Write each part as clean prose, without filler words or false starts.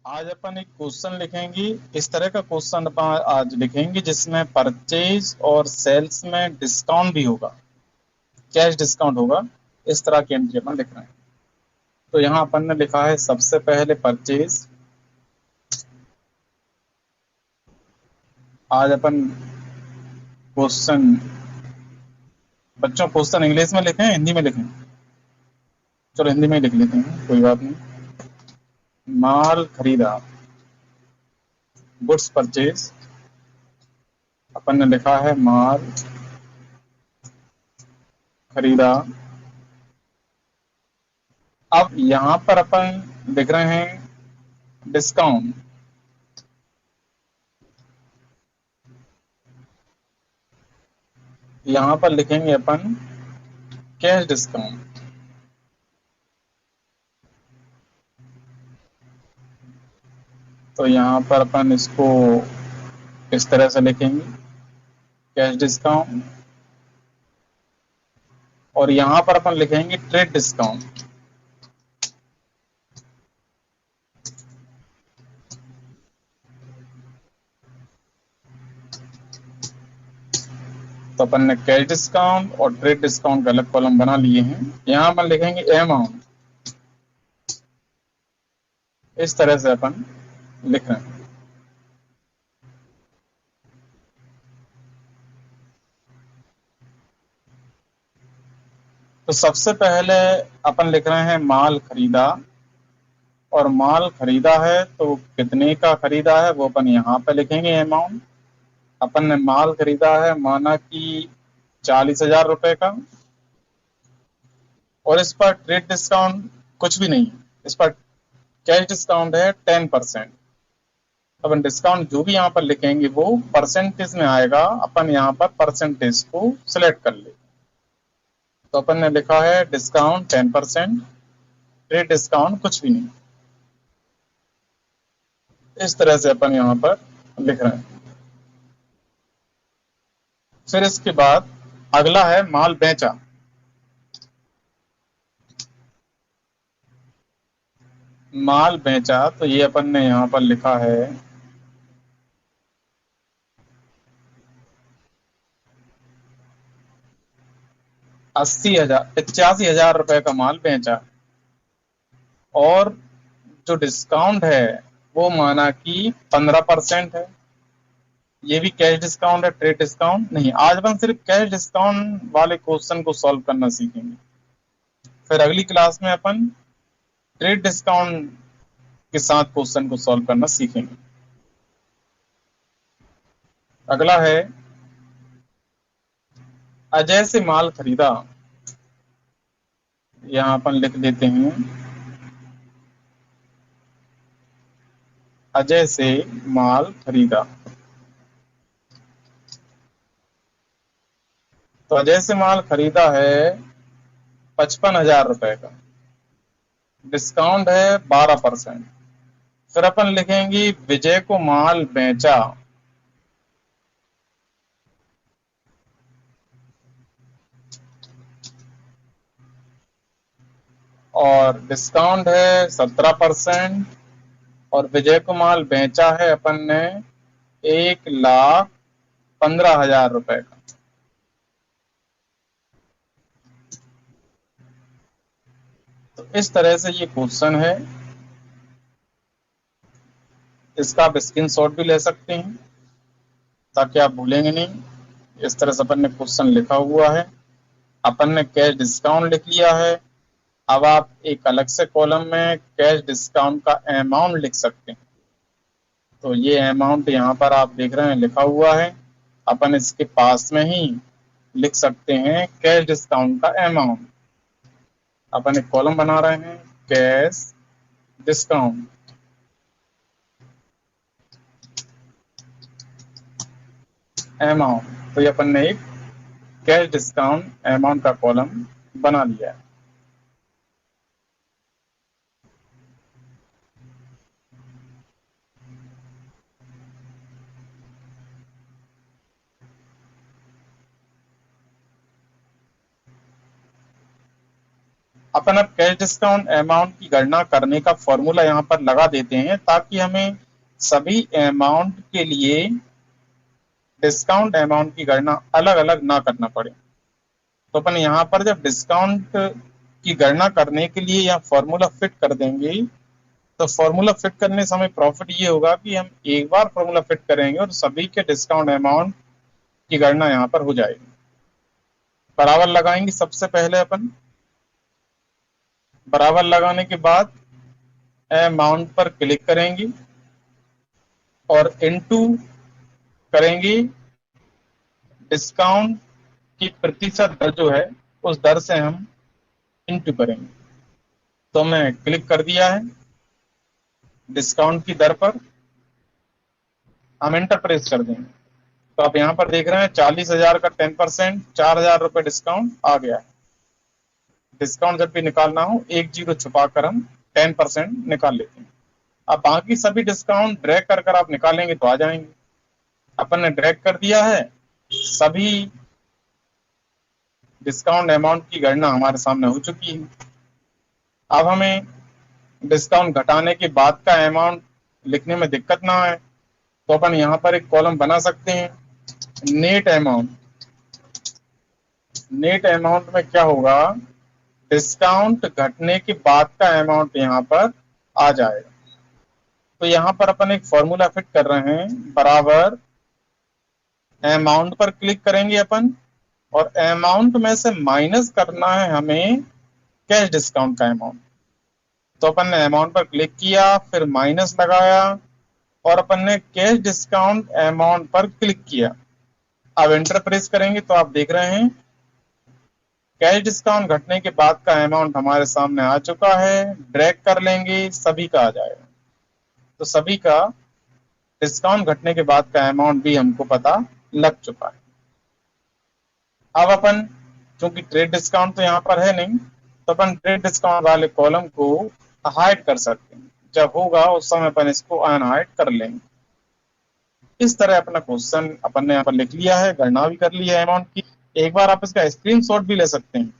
आज अपन एक क्वेश्चन लिखेंगे। इस तरह का क्वेश्चन अपन आज लिखेंगे जिसमें परचेज और सेल्स में डिस्काउंट भी होगा, कैश डिस्काउंट होगा। इस तरह की एंट्री अपन लिख रहे हैं। तो यहाँ अपन ने लिखा है सबसे पहले परचेज। आज अपन क्वेश्चन, बच्चों क्वेश्चन इंग्लिश में लिखें हिंदी में लिखें? चलो हिंदी में ही लिख लेते हैं, कोई बात नहीं। माल खरीदा, गुड्स परचेज। अपन ने लिखा है माल खरीदा। अब यहाँ पर अपन लिख रहे हैं डिस्काउंट। यहाँ पर लिखेंगे अपन कैश डिस्काउंट। तो यहाँ पर अपन इसको इस तरह से लिखेंगे कैश डिस्काउंट, और यहाँ पर अपन लिखेंगे ट्रेड डिस्काउंट। तो अपन ने कैश डिस्काउंट और ट्रेड डिस्काउंट का अलग कॉलम बना लिए हैं। यहाँ अपन लिखेंगे अमाउंट। इस तरह से अपन लिख रहे हैं। तो सबसे पहले अपन लिख रहे हैं माल खरीदा, और माल खरीदा है तो कितने का खरीदा है वो अपन यहाँ पे लिखेंगे अमाउंट। अपन ने माल खरीदा है माना कि 40,000 रुपए का, और इस पर ट्रेड डिस्काउंट कुछ भी नहीं है, इस पर कैश डिस्काउंट है 10%। अपन डिस्काउंट जो भी यहाँ पर लिखेंगे वो परसेंटेज में आएगा। अपन यहाँ पर परसेंटेज को सिलेक्ट कर ले। तो अपन ने लिखा है डिस्काउंट 10%, ट्रेड डिस्काउंट कुछ भी नहीं। इस तरह से अपन यहाँ पर लिख रहे हैं। फिर इसके बाद अगला है माल बेचा। माल बेचा तो ये अपन ने यहाँ पर लिखा है 85,000 रुपए का माल बेचा, और जो डिस्काउंट है वो माना कि 15% है। ये भी कैश डिस्काउंट है, ट्रेड डिस्काउंट नहीं। आज अपन सिर्फ कैश डिस्काउंट वाले क्वेश्चन को सॉल्व करना सीखेंगे। फिर अगली क्लास में अपन ट्रेड डिस्काउंट के साथ क्वेश्चन को सॉल्व करना सीखेंगे। अगला है अजय से माल खरीदा। यहाँ अपन लिख देते हैं अजय से माल खरीदा। तो अजय से माल खरीदा है 55,000 रुपए का, डिस्काउंट है 12%। फिर अपन लिखेंगे विजय को माल बेचा, और डिस्काउंट है 17%, और विजय को माल बेचा है अपन ने 1,15,000 रुपए का। तो इस तरह से ये क्वेश्चन है। इसका आप स्क्रीन शॉट भी ले सकते हैं ताकि आप भूलेंगे नहीं। इस तरह से अपन ने क्वेश्चन लिखा हुआ है। अपन ने कैश डिस्काउंट लिख लिया है। अब आप एक अलग से कॉलम में कैश डिस्काउंट का अमाउंट लिख सकते हैं। तो ये अमाउंट यहाँ पर आप देख रहे हैं लिखा हुआ है। अपन इसके पास में ही लिख सकते हैं कैश डिस्काउंट का अमाउंट। अपन एक कॉलम बना रहे हैं कैश डिस्काउंट अमाउंट। तो ये अपन ने एक कैश डिस्काउंट अमाउंट का कॉलम बना लिया है। अपन अब कैश डिस्काउंट अमाउंट की गणना करने का फॉर्मूला यहाँ पर लगा देते हैं ताकि हमें सभी अमाउंट के लिए डिस्काउंट अमाउंट की गणना अलग अलग ना करना पड़े। तो अपन यहाँ पर जब डिस्काउंट की गणना करने के लिए यहाँ फॉर्मूला फिट कर देंगे तो फॉर्मूला फिट करने से हमें प्रॉफिट ये होगा कि हम एक बार फॉर्मूला फिट करेंगे और सभी के डिस्काउंट अमाउंट की गणना यहाँ पर हो जाएगी। बराबर लगाएंगे सबसे पहले अपन, बराबर लगाने के बाद अमाउंट पर क्लिक करेंगे और इनटू करेंगे डिस्काउंट की प्रतिशत दर जो है उस दर से हम इनटू करेंगे। तो मैं क्लिक कर दिया है डिस्काउंट की दर पर, हम एंटर प्रेस कर देंगे तो आप यहाँ पर देख रहे हैं 40,000 का 10%, 4,000 रुपए डिस्काउंट आ गया है। डिस्काउंट जब भी निकालना हो एक जीरो छुपा कर हम 10% निकाल लेते हैं। अब बाकी सभी डिस्काउंट ड्रैग कर कर आप निकालेंगे तो आ जाएंगे। अपन ने ड्रैग कर दिया है, सभी डिस्काउंट अमाउंट की गणना हमारे सामने हो चुकी है। अब हमें डिस्काउंट घटाने के बाद का अमाउंट लिखने में दिक्कत ना आए तो अपन यहाँ पर एक कॉलम बना सकते हैं, नेट अमाउंट। नेट अमाउंट में क्या होगा, डिस्काउंट घटने के बाद का अमाउंट यहाँ पर आ जाएगा। तो यहाँ पर अपन एक फॉर्मूला फिट कर रहे हैं, बराबर अमाउंट पर क्लिक करेंगे अपन और अमाउंट में से माइनस करना है हमें कैश डिस्काउंट का अमाउंट। तो अपन ने अमाउंट पर क्लिक किया, फिर माइनस लगाया और अपन ने कैश डिस्काउंट अमाउंट पर क्लिक किया। अब एंटर प्रेस करेंगे तो आप देख रहे हैं कैश डिस्काउंट घटने के बाद का अमाउंट हमारे सामने आ चुका है। ड्रैग कर लेंगे, सभी का आ जाएगा। तो सभी का डिस्काउंट घटने के बाद का अमाउंट भी हमको पता लग चुका है। अब अपन चूंकि ट्रेड डिस्काउंट तो यहाँ पर है नहीं तो अपन ट्रेड डिस्काउंट वाले कॉलम को हाइड कर सकते हैं। जब होगा उस समय अपन इसको अनहाइड कर लेंगे। इस तरह अपना क्वेश्चन अपन ने यहाँ पर लिख लिया है, गणना भी कर ली है अमाउंट की। एक बार आप इसका स्क्रीनशॉट भी ले सकते हैं।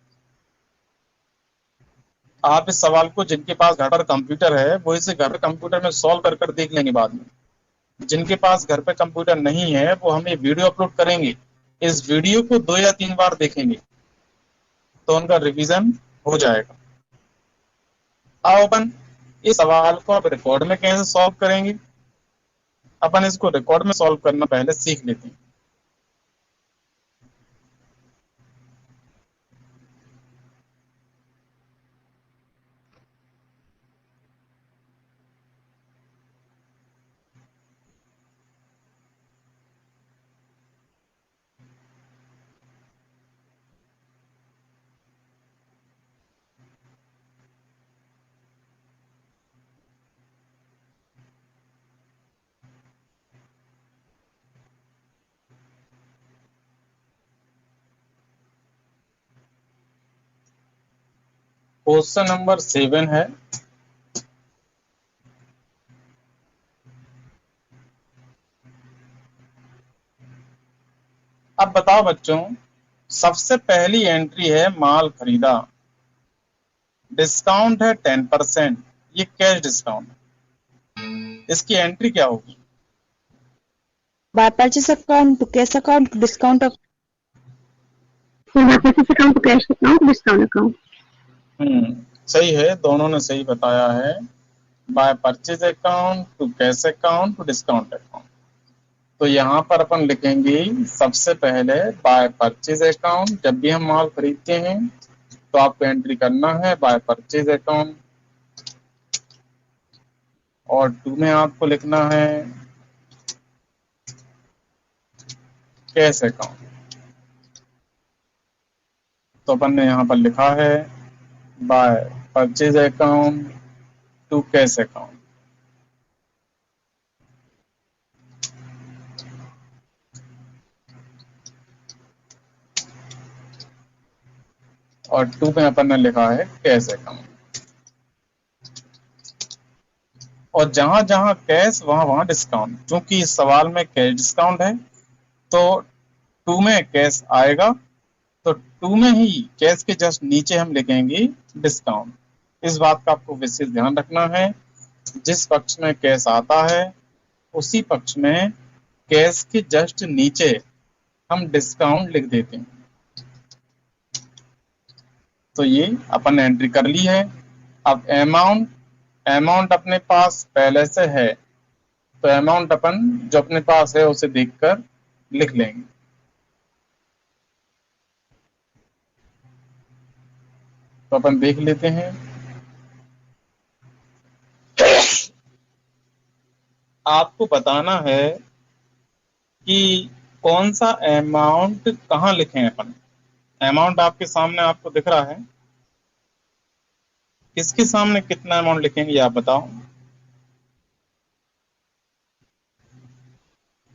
आप इस सवाल को जिनके पास घर पर कंप्यूटर है वो इसे घर पर कंप्यूटर में सॉल्व कर कर देख लेंगे बाद में। जिनके पास घर पे कंप्यूटर नहीं है वो हम ये वीडियो अपलोड करेंगे, इस वीडियो को 2 या 3 बार देखेंगे तो उनका रिवीजन हो जाएगा। अब अपन इस सवाल को अब रिकॉर्ड में कैसे सॉल्व करेंगे, अपन इसको रिकॉर्ड में सॉल्व करना पहले सीख लेते हैं। क्वेश्चन नंबर 7 है, अब बताओ बच्चों, सबसे पहली एंट्री है माल खरीदा, डिस्काउंट है 10%, ये कैश डिस्काउंट है। इसकी एंट्री क्या होगी? By purchase account to cash account to discount account. by purchase account to cash account to discount account. सही है, दोनों ने सही बताया है। By purchase account to cash account to discount account. तो यहाँ पर अपन लिखेंगे सबसे पहले बाय परचेज अकाउंट। जब भी हम माल खरीदते हैं तो आपको एंट्री करना है बाय परचेज अकाउंट, और 2 में आपको लिखना है कैश अकाउंट। तो अपन ने यहाँ पर लिखा है by purchase account to cash account. और 2 में अपन ने लिखा है कैश अकाउंट। और जहां जहां कैश वहां वहां डिस्काउंट। क्योंकि इस सवाल में कैश डिस्काउंट है तो 2 में कैश आएगा तो 2 में ही कैश के जस्ट नीचे हम लिखेंगे डिस्काउंट। इस बात का आपको विशेष ध्यान रखना है, जिस पक्ष में कैश आता है उसी पक्ष में कैश के जस्ट नीचे हम डिस्काउंट लिख देते हैं। तो ये अपन ने एंट्री कर ली है। अब अमाउंट अपने पास पहले से है, तो अमाउंट अपन जो अपने पास है उसे देखकर लिख लेंगे। तो अपन देख लेते हैं। आपको बताना है कि कौन सा अमाउंट कहाँ लिखें अपन। अमाउंट आपके सामने आपको दिख रहा है, किसके सामने कितना अमाउंट लिखेंगे आप बताओ।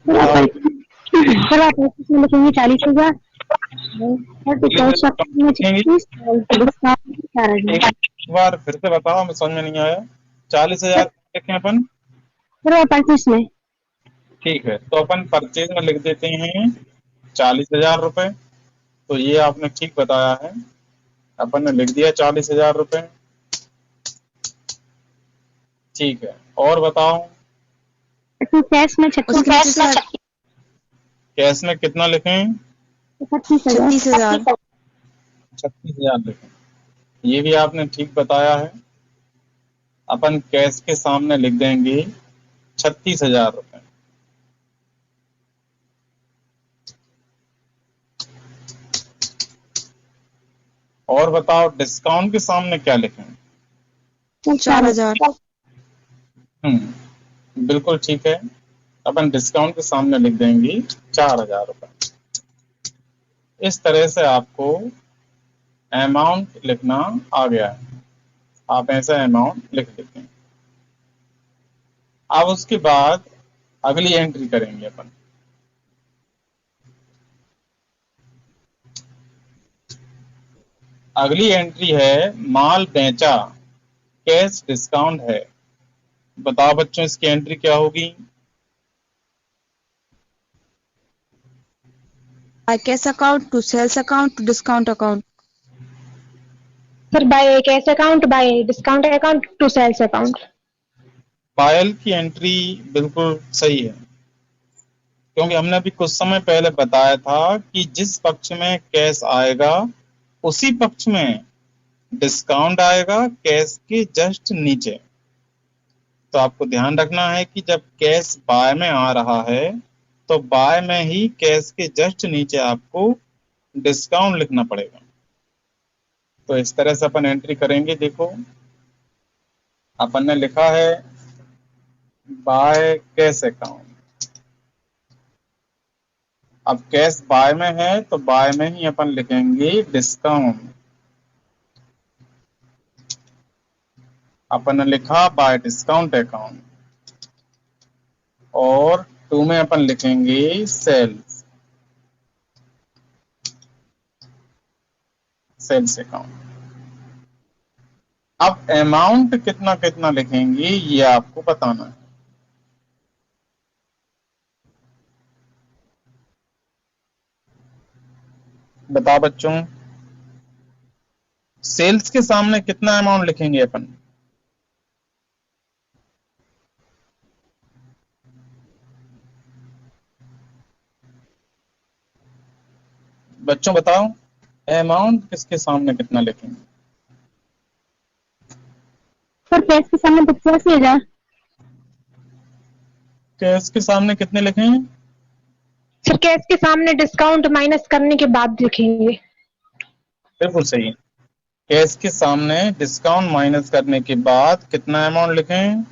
सर आप इसमें लिखेंगे 40,000 एक बार फिर से बताओ, हमें समझ में नहीं आया। 40,000 लिखें अपन। सर 35 में। ठीक है, तो अपन परचेज में लिख देते हैं 40,000 रुपए। तो ये आपने ठीक बताया है, अपन ने लिख दिया 40,000 रुपए। ठीक है, और बताओ कैश में 36,000। कैश में कितना लिखें? 36,000। 36,000 लिखें। ये भी आपने ठीक बताया है। अपन कैश के सामने लिख देंगे 36,000 रुपए। और बताओ डिस्काउंट के सामने क्या लिखें? 4,000। बिल्कुल ठीक है, अपन डिस्काउंट के सामने लिख देंगे 4,000 रुपए। इस तरह से आपको अमाउंट लिखना आ गया है। आप ऐसा अमाउंट लिख देते हैं। अब उसके बाद अगली एंट्री करेंगे अपन। अगली एंट्री है माल बेचा, कैश डिस्काउंट है। बताओ बच्चों इसकी एंट्री क्या होगी? By cash account to sales account to discount account. Sir by cash account by discount account to sales account. Payal की एंट्री बिल्कुल सही है, क्योंकि हमने अभी कुछ समय पहले बताया था कि जिस पक्ष में कैश आएगा उसी पक्ष में डिस्काउंट आएगा, कैश के जस्ट नीचे। तो आपको ध्यान रखना है कि जब कैश बाय में आ रहा है तो बाय में ही कैश के जस्ट नीचे आपको डिस्काउंट लिखना पड़ेगा। तो इस तरह से अपन एंट्री करेंगे। देखो अपन ने लिखा है बाय कैश अकाउंट। अब कैश बाय में है तो बाय में ही अपन लिखेंगे डिस्काउंट। अपन ने लिखा बाय डिस्काउंट अकाउंट, और 2 में अपन लिखेंगे सेल्स अकाउंट। अब अमाउंट कितना कितना लिखेंगे ये आपको बताना है। बताओ बच्चों, सेल्स के सामने कितना अमाउंट लिखेंगे अपन? बच्चों बताओ, अमाउंट किसके सामने कितना लिखेंगे? सर कैश के सामने 85,000। कैश के सामने कितने लिखें? सर कैश के सामने डिस्काउंट माइनस करने के बाद लिखेंगे। बिल्कुल सही। कैश के सामने डिस्काउंट माइनस करने के बाद कितना अमाउंट लिखें?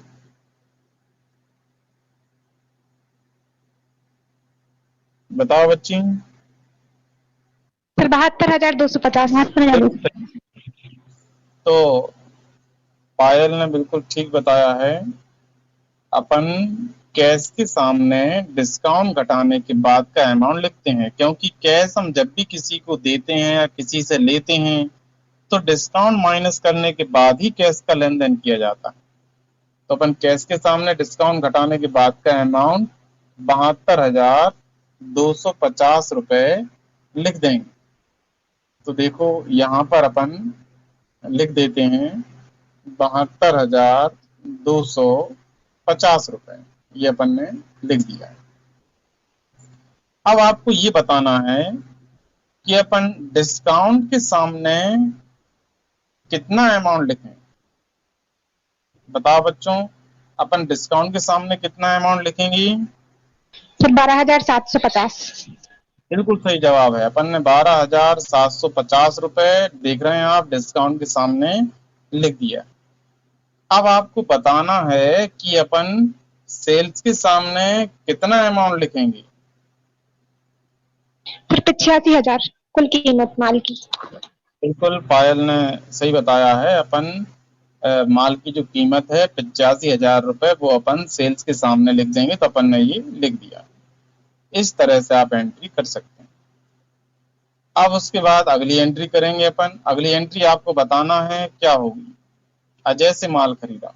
बताओ बच्ची। सर 72,250। तो पायल ने बिल्कुल ठीक बताया है। अपन कैश के सामने डिस्काउंट घटाने के बाद का अमाउंट लिखते हैं, क्योंकि कैश हम जब भी किसी को देते हैं या किसी से लेते हैं तो डिस्काउंट माइनस करने के बाद ही कैश का लेन देन किया जाता है। तो अपन कैश के सामने डिस्काउंट घटाने के बाद का अमाउंट 72,250 रुपए लिख देंगे। तो देखो यहाँ पर अपन लिख देते हैं 72,250 रुपए, ये अपन ने लिख दिया है। अब आपको ये बताना है कि अपन डिस्काउंट के सामने कितना अमाउंट लिखें। बताओ बच्चों, अपन डिस्काउंट के सामने कितना अमाउंट लिखेंगी? सर 12,750। बिल्कुल सही जवाब है। अपन ने 12,750 रुपए देख रहे हैं आप डिस्काउंट के सामने लिख दिया। अब आपको बताना है कि अपन सेल्स के सामने कितना अमाउंट लिखेंगे। सर 85,000 कुल कीमत माल की। बिल्कुल पायल ने सही बताया है। अपन माल की जो कीमत है 85,000 रुपए, वो अपन सेल्स के सामने लिख देंगे। तो अपन ने ये लिख दिया। इस तरह से आप एंट्री कर सकते हैं। अब उसके बाद अगली एंट्री करेंगे अपन। अगली एंट्री आपको बताना है क्या होगी। अजय से माल खरीदा,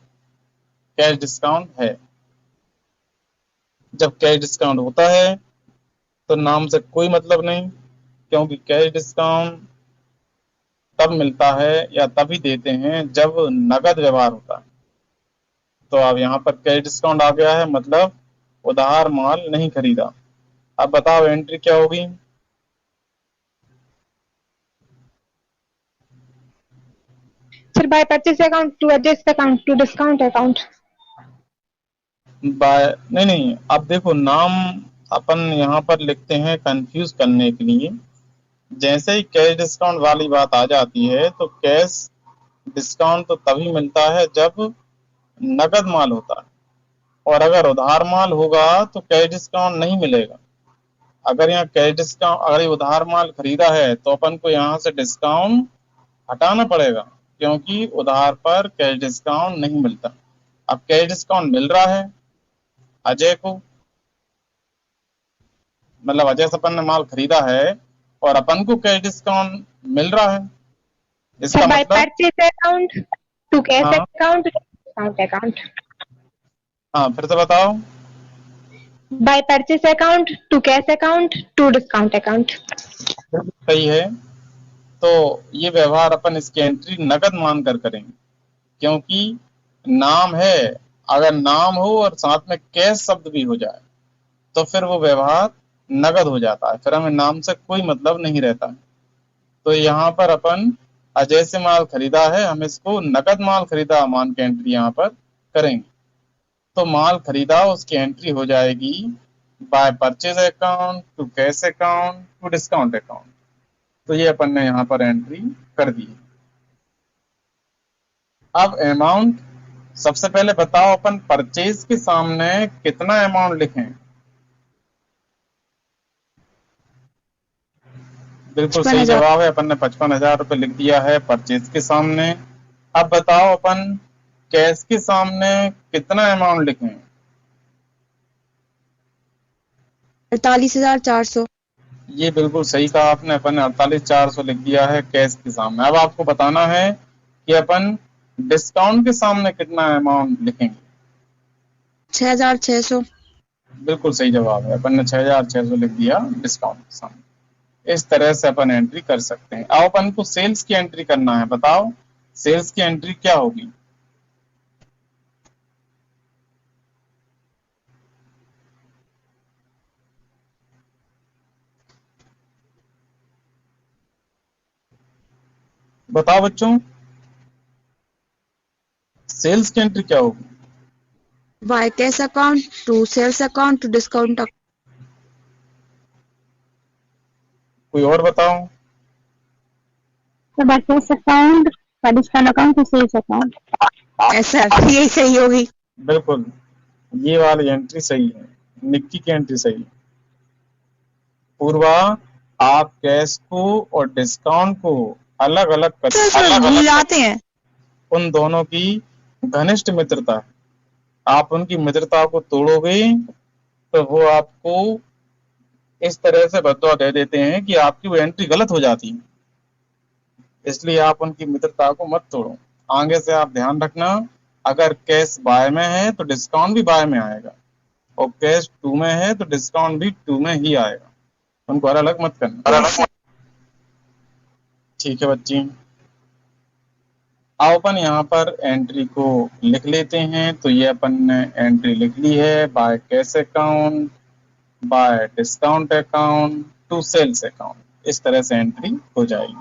कैश डिस्काउंट है। जब कैश डिस्काउंट होता है तो नाम से कोई मतलब नहीं, क्योंकि कैश डिस्काउंट तब मिलता है या तभी देते हैं जब नगद व्यवहार होता है। तो अब यहाँ पर कैश डिस्काउंट आ गया है, मतलब उधार माल नहीं खरीदा। अब बताओ एंट्री क्या होगी। Sir by purchase account to adjust account to discount account. By नहीं, अब देखो नाम अपन यहाँ पर लिखते हैं कंफ्यूज करने के लिए। जैसे ही कैश डिस्काउंट वाली बात आ जाती है तो कैश डिस्काउंट तो तभी मिलता है जब नगद माल होता है, और अगर उधार माल होगा तो कैश डिस्काउंट नहीं मिलेगा। अगर यहाँ कैश डिस्काउंट, अगर ये उधार माल खरीदा है तो अपन को यहाँ से डिस्काउंट हटाना पड़ेगा, क्योंकि उधार पर कैश डिस्काउंट नहीं मिलता। अब कैश डिस्काउंट मिल रहा है अजय को, मतलब अजय से अपन ने माल खरीदा है और अपन को कैश डिस्काउंट मिल रहा है। इसका सर बाय मतलब परचेज अकाउंट टू कैश हाँ अकाउंट डिस्काउंट अकाउंट। हाँ, फिर से बताओ। By purchase account to cash account to discount account. सही है। तो ये व्यवहार अपन इसकी एंट्री नगद मानकर करेंगे, क्योंकि नाम है। अगर नाम हो और साथ में कैश शब्द भी हो जाए तो फिर वो व्यवहार नगद हो जाता है, फिर हमें नाम से कोई मतलब नहीं रहता है। तो यहाँ पर अपन अजय से माल खरीदा है, हम इसको नगद माल खरीदा मान के एंट्री यहाँ पर करेंगे। तो माल खरीदा उसकी एंट्री हो जाएगी by purchase account to cash account to discount account. तो ये अपन ने यहाँ पर एंट्री कर दी। अब अमाउंट, सबसे पहले बताओ अपन परचेज के सामने कितना अमाउंट लिखें। बिल्कुल सही 55,000। जवाब है। अपन ने 55,000 रुपये लिख दिया है परचेज के सामने। अब बताओ अपन कैश के सामने कितना अमाउंट लिखें। 48,400। ये बिल्कुल सही कहा आपने। अपन ने 48,400 लिख दिया है कैश के सामने। अब आपको बताना है कि अपन डिस्काउंट के सामने कितना अमाउंट लिखेंगे। 6,600। बिल्कुल सही जवाब है। अपन ने 6,600 लिख दिया डिस्काउंट के सामने। इस तरह से अपन एंट्री कर सकते हैं। अब अपन को सेल्स की एंट्री करना है। बताओ सेल्स की एंट्री क्या होगी। बताओ बच्चों, सेल्स की एंट्री क्या होगी। By cash account to sales account to discount. कोई और बताओ। Sir by cash account by discount account to sales account. ऐसा यही सही होगी। बिल्कुल ये वाली एंट्री सही है। निक्की की एंट्री सही है। पूर्वा, आप कैश को और डिस्काउंट को अलग अलग तो भूल जाते हैं। उन दोनों की घनिष्ठ मित्रता है। आप उनकी मित्रता को तोड़ोगे तो वो आपको इस तरह से बददुआ दे देते हैं कि आपकी वो एंट्री गलत हो जाती है। इसलिए आप उनकी मित्रता को मत तोड़ो। आगे से आप ध्यान रखना, अगर कैश बाय में है तो डिस्काउंट भी बाय में आएगा, और कैश टू में है तो डिस्काउंट भी टू में ही आएगा। उनको अलग अलग मत करना। ठीक है बच्ची, अब अपन यहाँ पर एंट्री को लिख लेते हैं। तो ये अपन ने एंट्री लिख ली है, by cash account, by discount account to sales account, इस तरह से एंट्री हो जाएगी।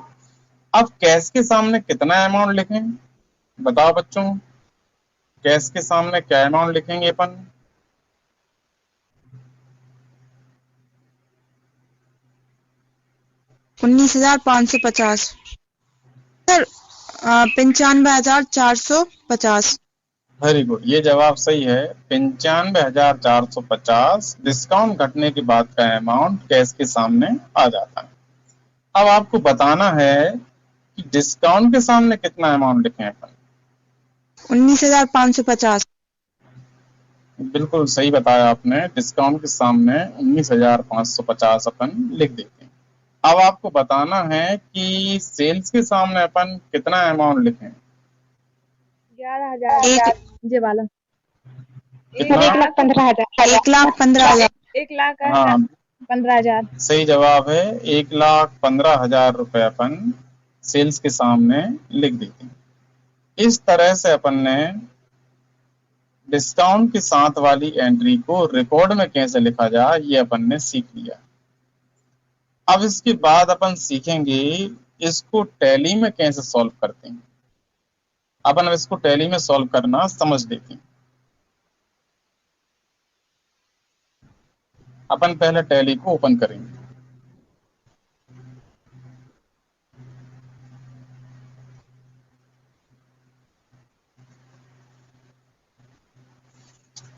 अब कैश के सामने कितना अमाउंट लिखें, बताओ बच्चों, कैश के सामने क्या अमाउंट लिखेंगे अपन? $19,550 सर। 95,450। वेरी गुड, ये जवाब सही है। 95,450 डिस्काउंट घटने के बाद का अमाउंट कैश के सामने आ जाता है। अब आपको बताना है कि डिस्काउंट के सामने कितना अमाउंट लिखें अपन। 19,550। बिल्कुल सही बताया आपने, डिस्काउंट के सामने 19,550 अपन लिख देते हैं। अब आपको बताना है कि सेल्स के सामने अपन कितना अमाउंट लिखें। 11,000 ये वाला कितना? 1,15,000। 1,15,000। 1,00,000 हाँ 15,000। सही जवाब है, 1,15,000 रुपए अपन सेल्स के सामने लिख देते हैं। इस तरह से अपन ने डिस्काउंट के साथ वाली एंट्री को रिकॉर्ड में कैसे लिखा जाए ये अपन ने सीख लिया। अब इसके बाद अपन सीखेंगे इसको टैली में कैसे सॉल्व करते हैं। अपन अब इसको टैली में सॉल्व करना समझ लेते हैं। अपन पहले टैली को ओपन करेंगे।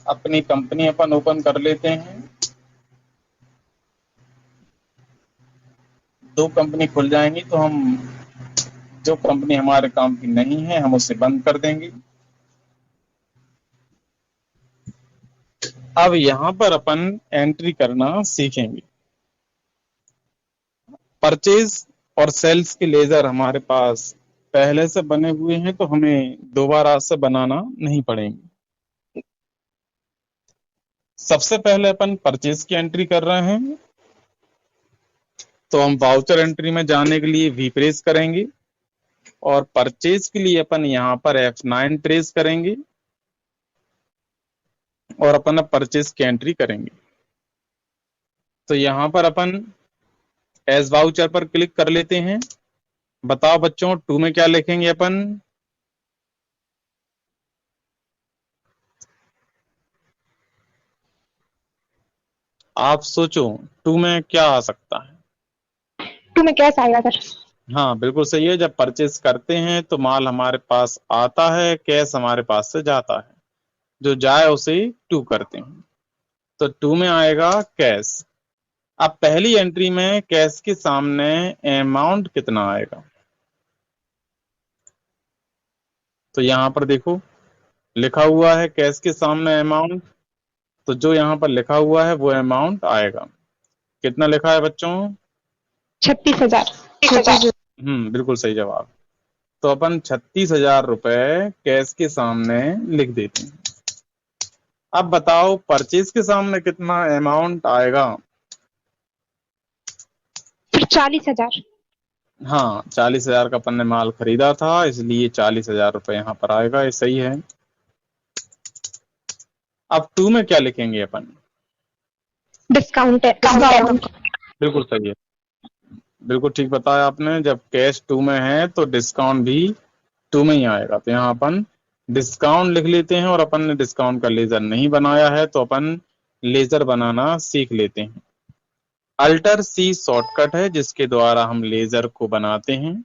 अपनी कंपनी अपन ओपन कर लेते हैं। दो कंपनी खुल जाएंगी तो हम जो कंपनी हमारे काम की नहीं है हम उसे बंद कर देंगे। अब यहां पर अपन एंट्री करना सीखेंगे। परचेज और सेल्स के लेजर हमारे पास पहले से बने हुए हैं तो हमें दोबारा से बनाना नहीं पड़ेंगे। सबसे पहले अपन परचेज की एंट्री कर रहे हैं तो हम वाउचर एंट्री में जाने के लिए वी प्रेस करेंगे और परचेज के लिए अपन यहाँ पर F9 प्रेस करेंगे और अपन परचेज की एंट्री करेंगे। तो यहाँ पर अपन एज वाउचर पर क्लिक कर लेते हैं। बताओ बच्चों, टू में क्या लिखेंगे अपन? आप सोचो टू में क्या आ सकता है? 2 में कैश आएगा सर। हाँ बिल्कुल सही है, जब परचेज करते हैं तो माल हमारे पास आता है, कैश हमारे पास से जाता है, जो जाए उसे टू करते हैं। तो टू में आएगा कैश। अब पहली एंट्री में कैश के सामने अमाउंट कितना आएगा? तो यहां पर देखो लिखा हुआ है कैश के सामने अमाउंट, तो जो यहां पर लिखा हुआ है वो अमाउंट आएगा। कितना लिखा है बच्चों? 36,000। बिल्कुल सही जवाब। तो अपन 36,000 रुपए कैश के सामने लिख देते हैं। अब बताओ परचेज के सामने कितना अमाउंट आएगा? 40,000। हाँ 40,000 का अपन ने माल खरीदा था, इसलिए 40,000 रुपए यहाँ पर आएगा, ये सही है। अब टू में क्या लिखेंगे अपन? डिस्काउंट है। बिल्कुल सही है, बिल्कुल ठीक बताया आपने। जब कैश टू में है तो डिस्काउंट भी टू में ही आएगा। तो यहाँ अपन डिस्काउंट लिख लेते हैं और अपन ने डिस्काउंट का लेजर नहीं बनाया है तो अपन लेजर बनाना सीख लेते हैं। अल्टर सी शॉर्टकट है जिसके द्वारा हम लेजर को बनाते हैं।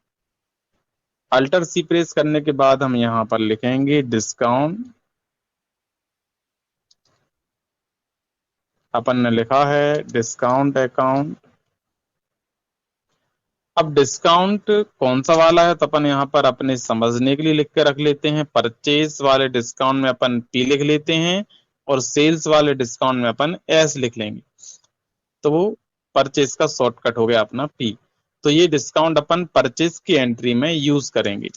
अल्टर सी प्रेस करने के बाद हम यहाँ पर लिखेंगे डिस्काउंट। अपन ने लिखा है डिस्काउंट अकाउंट। अब डिस्काउंट कौन सा वाला है तो अपन यहाँ पर अपने समझने के लिए लिख के रख लेते हैं। परचेज वाले डिस्काउंट में अपन पी लिख लेते हैं और सेल्स वाले डिस्काउंट में अपन एस लिख लेंगे, तो वो परचेज का शॉर्टकट हो गया अपना पी। तो ये डिस्काउंट अपन परचेज की एंट्री में यूज करेंगे।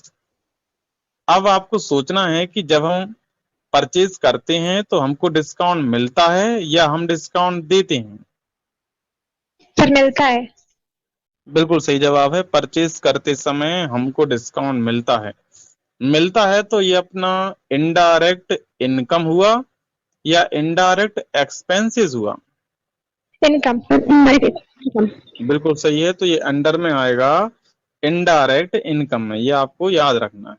अब आपको सोचना है कि जब हम परचेज करते हैं तो हमको डिस्काउंट मिलता है या हम डिस्काउंट देते हैं? सर मिलता है। बिल्कुल सही जवाब है। परचेज करते समय हमको डिस्काउंट मिलता है तो ये अपना इनडायरेक्ट इनकम हुआ या इनडायरेक्ट एक्सपेंसेस हुआ? Income, income. बिल्कुल सही है, तो ये अंडर में आएगा इनडायरेक्ट इनकम में, ये आपको याद रखना है।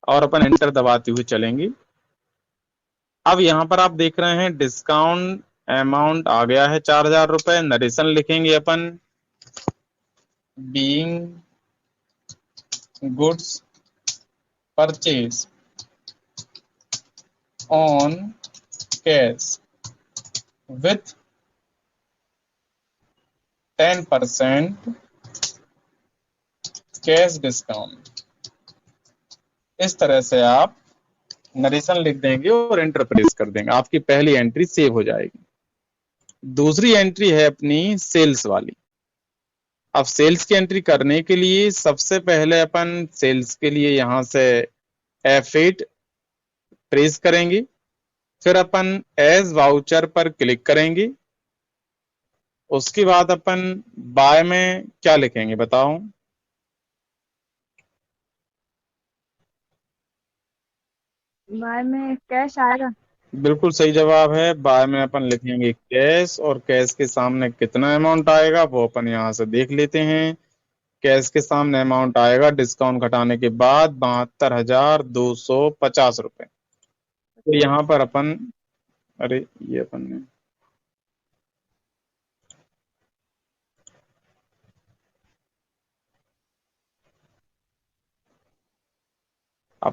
और अपन एंटर दबाते हुए चलेंगे। अब यहाँ पर आप देख रहे हैं डिस्काउंट अमाउंट आ गया है 4000 रुपए। नरेशन लिखेंगे अपन, being goods purchase on cash with 10% cash discount. इस तरह से आप नरेशन लिख देंगे और एंटर प्रेस कर देंगे, आपकी पहली एंट्री सेव हो जाएगी। दूसरी एंट्री है अपनी सेल्स वाली। अब सेल्स की एंट्री करने के लिए सबसे पहले अपन सेल्स के लिए यहां से F8 प्रेस करेंगे, फिर अपन एज वाउचर पर क्लिक करेंगे। उसके बाद अपन बाय में क्या लिखेंगे बताओ? बाय में कैश आएगा। बिल्कुल सही जवाब है। बाय में अपन लिखेंगे कैश, और कैश के सामने कितना अमाउंट आएगा वो अपन यहां से देख लेते हैं। कैश के सामने अमाउंट आएगा डिस्काउंट घटाने के बाद 72,250 रुपए। तो यहाँ पर अपन, अरे ये अपन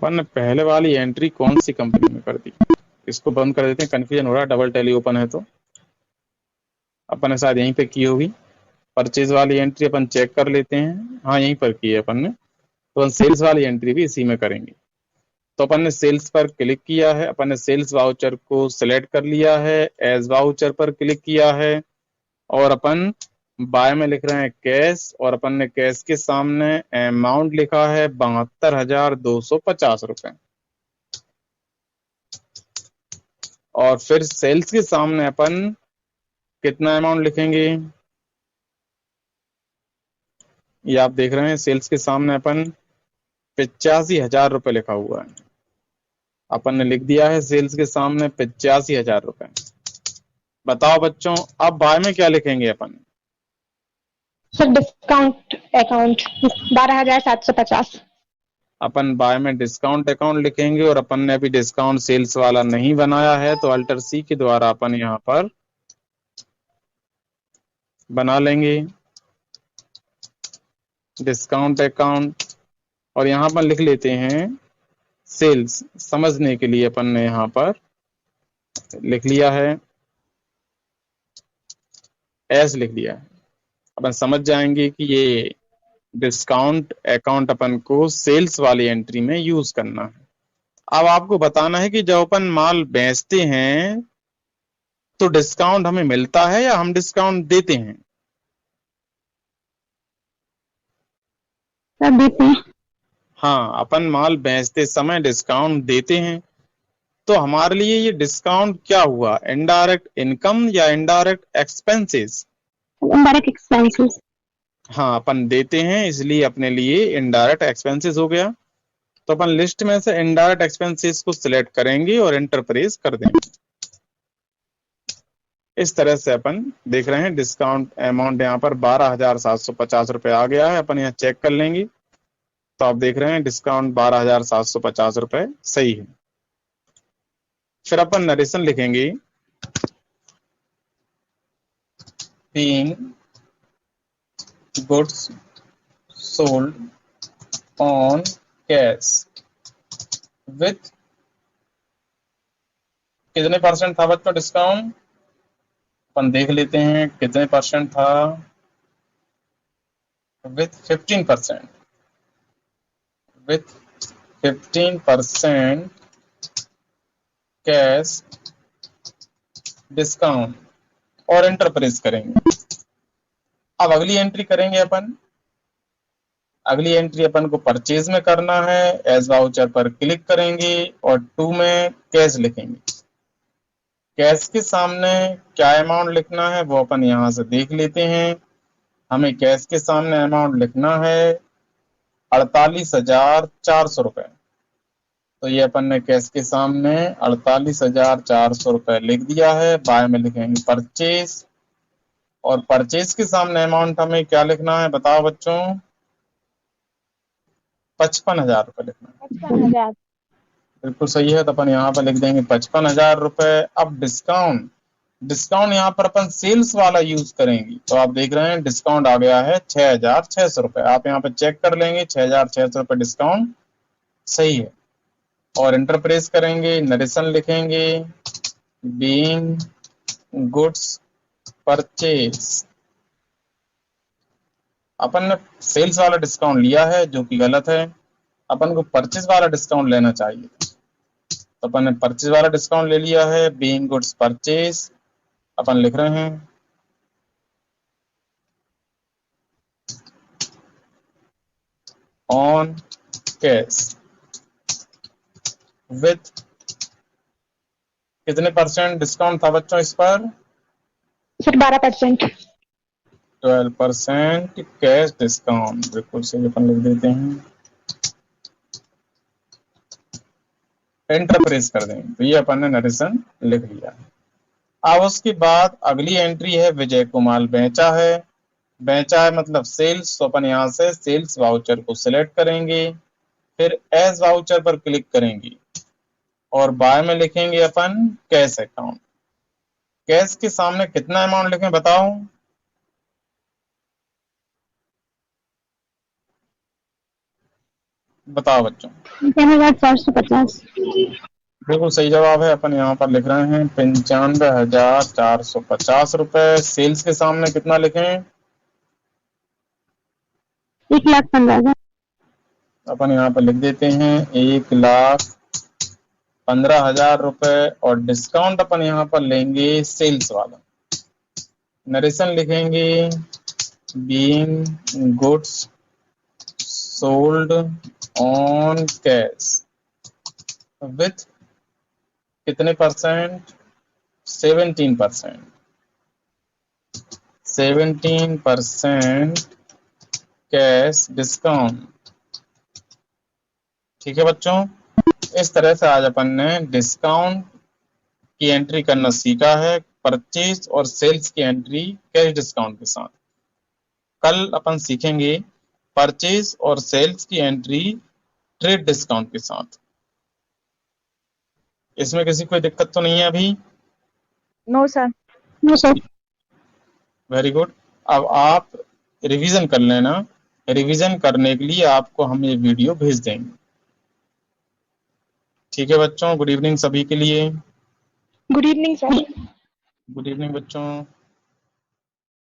ने पहले वाली एंट्री कौन सी कंपनी में कर दी? इसको बंद कर देते हैं, कंफ्यूजन हो रहा है, डबल टैली ओपन है तो अपन ने शायद यहीं पे की होगी। परचेज वाली एंट्री अपन चेक कर लेते हैं, हाँ यहीं पर की है अपन ने, तो अपन सेल्स वाली एंट्री भी इसी में करेंगे। तो अपन ने सेल्स पर क्लिक किया है, अपन ने सेल्स वाउचर को सिलेक्ट कर लिया है, एज वाउचर पर क्लिक किया है, और अपन बाय में लिख रहे हैं कैश, और अपन ने कैश के सामने अमाउंट लिखा है 72,250 रुपए। और फिर सेल्स के सामने अपन कितना अमाउंट लिखेंगे? ये आप देख रहे हैं सेल्स के सामने अपन 85,000 रुपए लिखा हुआ है। अपन ने लिख दिया है सेल्स के सामने 85,000 रुपए। बताओ बच्चों, अब बाय में क्या लिखेंगे अपन? Sir discount account 12,750। अपन बाय में डिस्काउंट अकाउंट लिखेंगे, और अपन ने अभी डिस्काउंट सेल्स वाला नहीं बनाया है तो अल्टर सी के द्वारा अपन यहाँ पर बना लेंगे डिस्काउंट अकाउंट, और यहाँ पर लिख लेते हैं सेल्स। समझने के लिए अपन ने यहाँ पर लिख लिया है, एस लिख लिया है। अपन समझ जाएंगे कि ये डिस्काउंट अकाउंट अपन को सेल्स वाली एंट्री में यूज करना है। अब आपको बताना है कि जब अपन माल बेचते हैं तो डिस्काउंट हमें मिलता है या हम डिस्काउंट देते हैं? सर देते हैं। हाँ, अपन माल बेचते समय डिस्काउंट देते हैं। तो हमारे लिए ये डिस्काउंट क्या हुआ? इनडायरेक्ट इनकम या इनडायरेक्ट एक्सपेंसेस? Indirect expenses. हाँ, अपन देते हैं इसलिए अपने लिए इनडायरेक्ट एक्सपेंसेस हो गया। तो अपन लिस्ट में से इनडायरेक्ट एक्सपेंसेस को सिलेक्ट करेंगे और एंटर प्रेस कर देंगे। इस तरह से अपन देख रहे हैं डिस्काउंट अमाउंट यहाँ पर 12,750 रुपए आ गया है। अपन यहाँ चेक कर लेंगे तो आप देख रहे हैं डिस्काउंट 12,750 रुपए सही है। फिर अपन नरेशन लिखेंगे, being goods sold on cash with कितने परसेंट था बच्चों डिस्काउंट? अपन देख लेते हैं कितने परसेंट था। विथ 15%, विथ 15% कैश डिस्काउंट, और एंटर प्रेस करेंगे। अब अगली एंट्री करेंगे अपन। अगली एंट्री अपन को परचेज में करना है, एज वाउचर पर क्लिक करेंगे और 2 में कैश लिखेंगे। कैश के सामने क्या अमाउंट लिखना है वो अपन यहां से देख लेते हैं। हमें कैश के सामने अमाउंट लिखना है 48,400 रुपए। तो ये अपन ने कैश के सामने 48,400 रुपए लिख दिया है। बाय में लिखेंगे परचेज, और परचेज के सामने अमाउंट हमें क्या लिखना है बताओ बच्चों? 55,000 रुपए लिखना है। 55,000। बिल्कुल सही है। तो अपन यहाँ पर लिख देंगे 55,000 रुपए। अब डिस्काउंट, डिस्काउंट यहाँ पर अपन सेल्स वाला यूज करेंगे। तो आप देख रहे हैं डिस्काउंट आ गया है 6,600 रुपए। आप यहाँ पे चेक कर लेंगे 6,600 रुपए डिस्काउंट सही है। और इंटर प्रेस करेंगे, नरेशन लिखेंगे, बीइंग गुड्स परचेज। अपन ने सेल्स वाला डिस्काउंट लिया है जो कि गलत है। अपन को परचेज वाला डिस्काउंट लेना चाहिए। तो अपन ने परचेज वाला डिस्काउंट ले लिया है, बीइंग गुड्स परचेज अपन लिख रहे हैं। ऑन कैश विथ कितने परसेंट डिस्काउंट था बच्चों इस पर? सर 12%। 12% cash discount. बिल्कुल सही, अपन लिख देते हैं, एंटर प्रेस कर देंगे। तो ये अपन ने नरेशन लिख लिया है। अब उसके बाद अगली एंट्री है विजय कुमार बेचा है। बेचा है मतलब सेल्स। तो अपन यहाँ से सेल्स वाउचर को सिलेक्ट करेंगे, फिर एज वाउचर पर क्लिक करेंगे और बाय में लिखेंगे अपन कैश अकाउंट। कैश के सामने कितना अमाउंट लिखें बताओ? बताओ बच्चों। 55,450। बिल्कुल सही जवाब है। अपन यहाँ पर लिख रहे हैं 95,450 रुपए। सेल्स के सामने कितना लिखें? 1,15,000। अपन यहाँ पर लिख देते हैं 1,15,000 रुपए। और डिस्काउंट अपन यहाँ पर लेंगे सेल्स वाला। नरेशन लिखेंगे, being goods sold on cash with कितने परसेंट? 17%। 17% cash discount. ठीक है बच्चों, इस तरह से आज अपन ने डिस्काउंट की एंट्री करना सीखा है, परचेज और सेल्स की एंट्री कैश डिस्काउंट के साथ। कल अपन सीखेंगे परचेज और सेल्स की एंट्री ट्रेड डिस्काउंट के साथ। इसमें किसी कोई दिक्कत तो नहीं है अभी? No sir. No sir. Very good. अब आप रिवीजन कर लेना। रिवीजन करने के लिए आपको हम ये वीडियो भेज देंगे। ठीक है बच्चों, गुड इवनिंग सभी के लिए। Good evening sir. Good evening बच्चों।